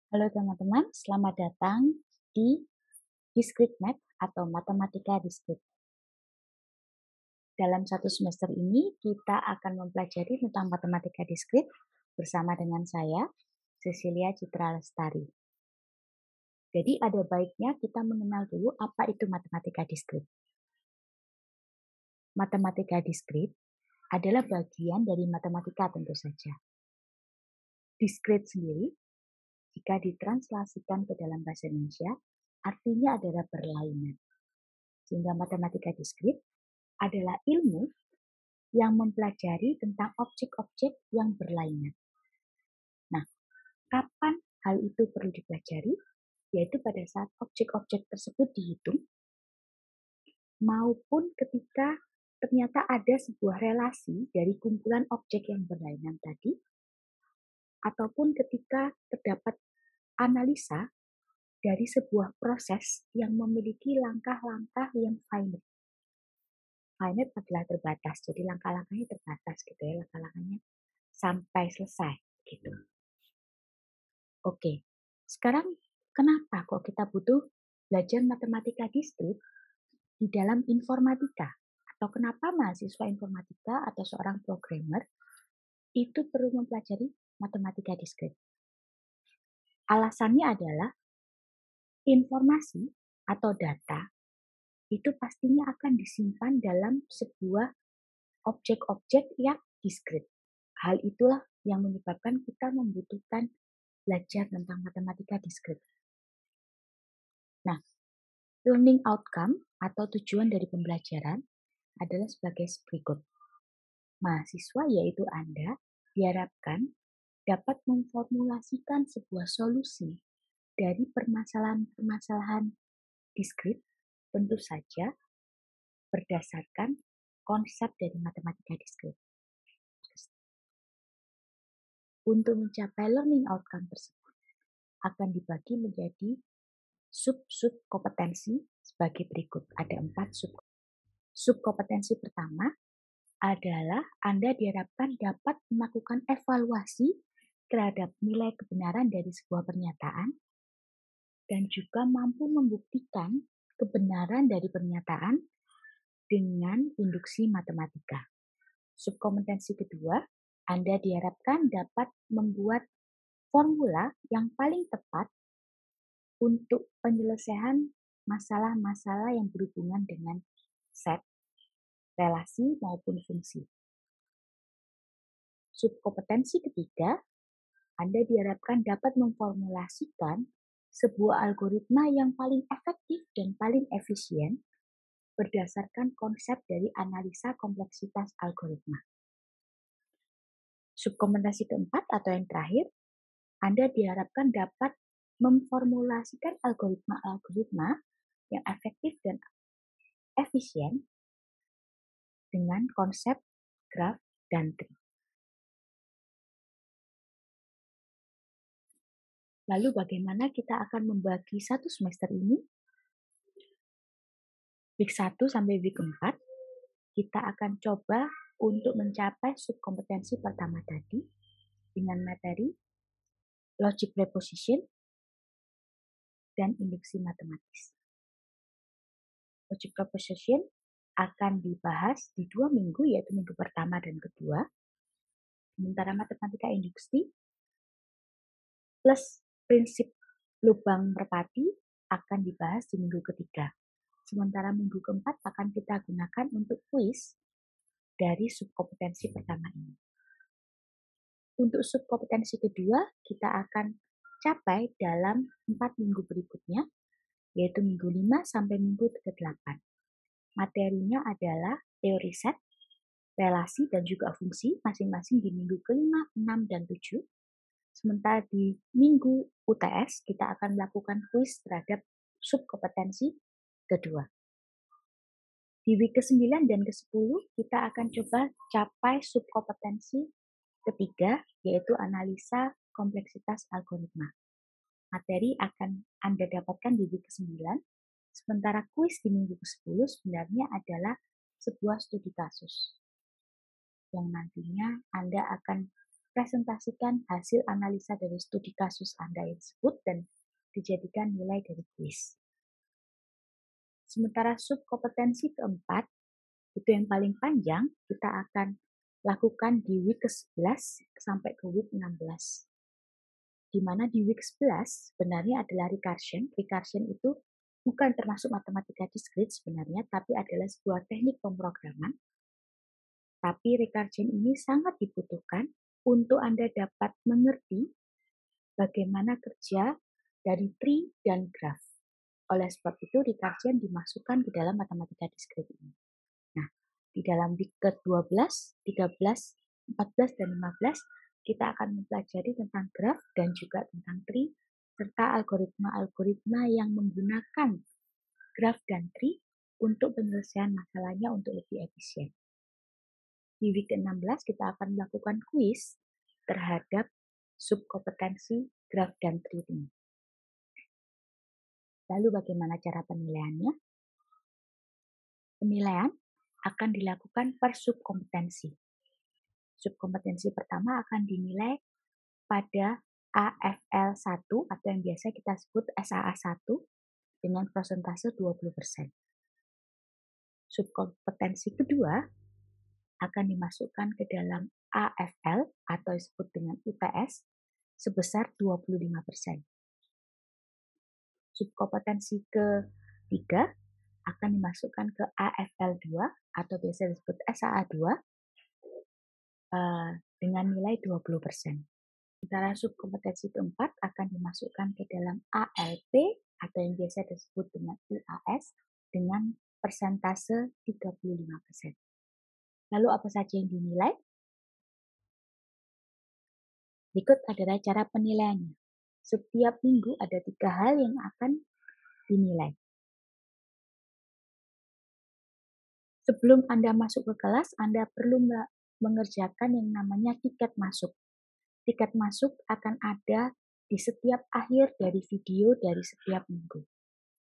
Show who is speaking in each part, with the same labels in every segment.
Speaker 1: Halo teman-teman, selamat datang di Discrete Math atau Matematika Discrete. Dalam satu semester ini, kita akan mempelajari tentang matematika discrete bersama dengan saya, Cecilia Citra Lestari. Jadi ada baiknya kita mengenal dulu apa itu matematika discrete. Matematika discrete adalah bagian dari matematika tentu saja. Discrete sendiri, jika ditranslasikan ke dalam bahasa Indonesia, artinya adalah berlainan. Sehingga matematika discrete adalah ilmu yang mempelajari tentang objek-objek yang berlainan. Nah, kapan hal itu perlu dipelajari? Yaitu pada saat objek-objek tersebut dihitung, maupun ketika ternyata ada sebuah relasi dari kumpulan objek yang berlainan tadi, ataupun ketika terdapat analisa dari sebuah proses yang memiliki langkah-langkah yang finite. Finite adalah terbatas, jadi langkah-langkahnya terbatas gitu ya, langkah-langkahnya sampai selesai gitu. Oke, sekarang kenapa kok kita butuh belajar matematika discrete di dalam informatika? Atau kenapa mahasiswa informatika atau seorang programmer itu perlu mempelajari matematika discrete? Alasannya adalah informasi atau data itu pastinya akan disimpan dalam sebuah objek-objek yang discrete. Hal itulah yang menyebabkan kita membutuhkan belajar tentang matematika discrete. Nah, learning outcome atau tujuan dari pembelajaran adalah sebagai berikut. Mahasiswa, yaitu Anda, diharapkan dapat memformulasikan sebuah solusi dari permasalahan-permasalahan diskrit, tentu saja berdasarkan konsep dari matematika diskrit. Untuk mencapai learning outcome tersebut akan dibagi menjadi sub-sub kompetensi sebagai berikut. Ada 4 subkompetensi pertama adalah Anda diharapkan dapat melakukan evaluasi terhadap nilai kebenaran dari sebuah pernyataan dan juga mampu membuktikan kebenaran dari pernyataan dengan induksi matematika. Subkompetensi kedua, Anda diharapkan dapat membuat formula yang paling tepat untuk penyelesaian masalah-masalah yang berhubungan dengan set, relasi, maupun fungsi. Subkompetensi ketiga, Anda diharapkan dapat memformulasikan sebuah algoritma yang paling efektif dan paling efisien berdasarkan konsep dari analisa kompleksitas algoritma. Subkompetensi keempat atau yang terakhir, Anda diharapkan dapat memformulasikan algoritma-algoritma yang efektif dan efisien dengan konsep graf dan tree. Lalu bagaimana kita akan membagi satu semester ini? Week 1 sampai week 4, kita akan coba untuk mencapai subkompetensi pertama tadi dengan materi logic preposition dan induksi matematis. Logic preposition akan dibahas di 2 minggu, yaitu minggu pertama dan kedua. Sementara matematika induksi plus prinsip lubang merpati akan dibahas di minggu ketiga. Sementara minggu keempat akan kita gunakan untuk kuis dari subkompetensi pertama ini. Untuk subkompetensi kedua, kita akan capai dalam 4 minggu berikutnya, yaitu minggu 5 sampai minggu ke-8. Materinya adalah teori set, relasi, dan juga fungsi, masing-masing di minggu ke-5, 6, dan 7. Sementara di minggu UTS, kita akan melakukan kuis terhadap subkompetensi kedua. Di week ke-9 dan ke-10, kita akan coba capai subkompetensi ketiga, yaitu analisa kompleksitas algoritma. Materi akan Anda dapatkan di week ke-9, sementara kuis di minggu ke-10 sebenarnya adalah sebuah studi kasus yang nantinya Anda akan presentasikan hasil analisa dari studi kasus Anda yang disebut dan dijadikan nilai dari kuis. Sementara subkompetensi keempat, itu yang paling panjang, kita akan lakukan di week ke-11 sampai ke week 16. Di mana di week 11 sebenarnya adalah recursion. Recursion itu bukan termasuk matematika discrete sebenarnya, tapi adalah sebuah teknik pemrograman. Tapi recursion ini sangat dibutuhkan untuk Anda dapat mengerti bagaimana kerja dari tree dan graph. Oleh sebab itu, recursion dimasukkan ke dalam matematika discrete ini. Nah, di dalam week ke-12, 13, 14, dan 15, kita akan mempelajari tentang graph dan juga tentang tree, serta algoritma-algoritma yang menggunakan graph dan tree untuk penyelesaian masalahnya untuk lebih efisien. Di week ke-16 kita akan melakukan kuis terhadap subkompetensi graph dan tree ini. Lalu bagaimana cara penilaiannya? Penilaian akan dilakukan per subkompetensi. Subkompetensi pertama akan dinilai pada AFL 1 atau yang biasa kita sebut SAA 1 dengan persentase 20%. Subkompetensi kedua akan dimasukkan ke dalam AFL atau disebut dengan UTS sebesar 25%. Subkompetensi ketiga akan dimasukkan ke AFL 2 atau biasa disebut SAA 2 dengan nilai 20%. Sementara subkompetensi keempat akan dimasukkan ke dalam ALP atau yang biasa disebut dengan UAS dengan persentase 35%. Lalu apa saja yang dinilai? Berikut adalah cara penilaiannya. Setiap minggu ada 3 hal yang akan dinilai. Sebelum Anda masuk ke kelas, Anda perlu mengerjakan yang namanya tiket masuk. Tiket masuk akan ada di setiap akhir dari video dari setiap minggu.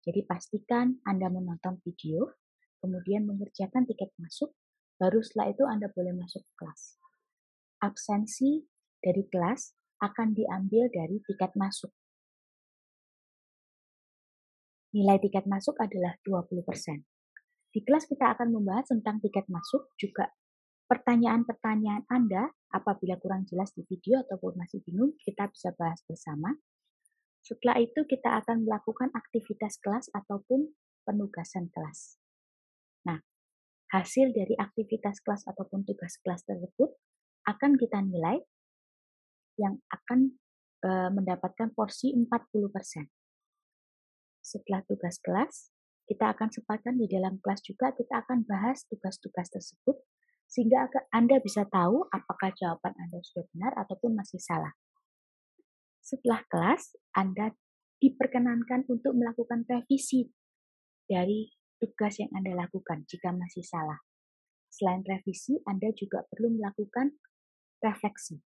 Speaker 1: Jadi pastikan Anda menonton video, kemudian mengerjakan tiket masuk, baru setelah itu Anda boleh masuk ke kelas. Absensi dari kelas akan diambil dari tiket masuk. Nilai tiket masuk adalah 20%. Di kelas kita akan membahas tentang tiket masuk, juga pertanyaan-pertanyaan Anda apabila kurang jelas di video ataupun masih bingung, kita bisa bahas bersama. Setelah itu kita akan melakukan aktivitas kelas ataupun penugasan kelas. Nah, hasil dari aktivitas kelas ataupun tugas kelas tersebut akan kita nilai yang akan mendapatkan porsi 40%. Setelah tugas kelas, kita akan sempatkan di dalam kelas juga kita akan bahas tugas-tugas tersebut sehingga Anda bisa tahu apakah jawaban Anda sudah benar ataupun masih salah. Setelah kelas, Anda diperkenankan untuk melakukan revisi dari tugas yang Anda lakukan jika masih salah. Selain revisi, Anda juga perlu melakukan refleksi.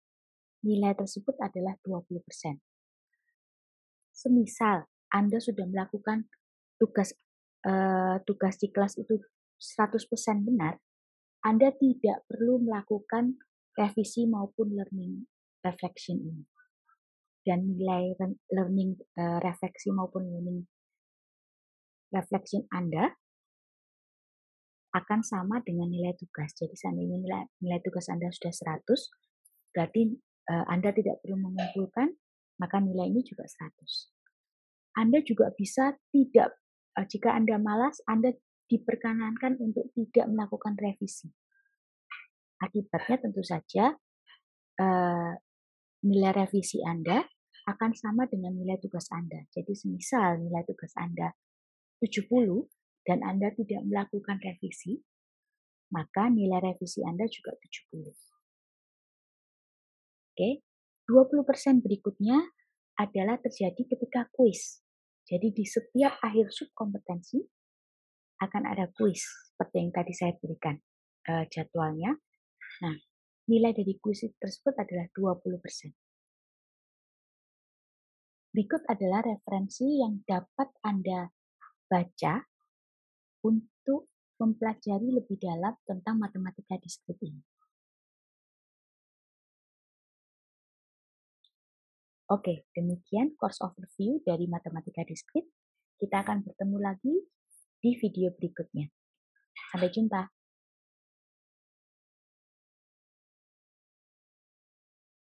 Speaker 1: Nilai tersebut adalah 20%. Semisal Anda sudah melakukan tugas di kelas itu 100% benar, Anda tidak perlu melakukan revisi maupun learning reflection ini. Dan nilai learning refleksi maupun learning reflection Anda akan sama dengan nilai tugas. Jadi seandainya nilai tugas Anda sudah 100, berarti Anda tidak perlu mengumpulkan, maka nilai ini juga 100. Anda juga bisa tidak, jika Anda malas, Anda diperkenankan untuk tidak melakukan revisi. Akibatnya tentu saja nilai revisi Anda akan sama dengan nilai tugas Anda. Jadi semisal nilai tugas Anda 70 dan Anda tidak melakukan revisi, maka nilai revisi Anda juga 70. Oke, 20% berikutnya adalah terjadi ketika kuis. Jadi di setiap akhir subkompetensi akan ada kuis seperti yang tadi saya berikan jadwalnya. Nah, nilai dari kuis tersebut adalah 20%. Berikut adalah referensi yang dapat Anda baca untuk mempelajari lebih dalam tentang matematika discrete ini. Oke, demikian course overview dari Matematika Diskrit. Kita akan bertemu lagi di video berikutnya. Sampai jumpa.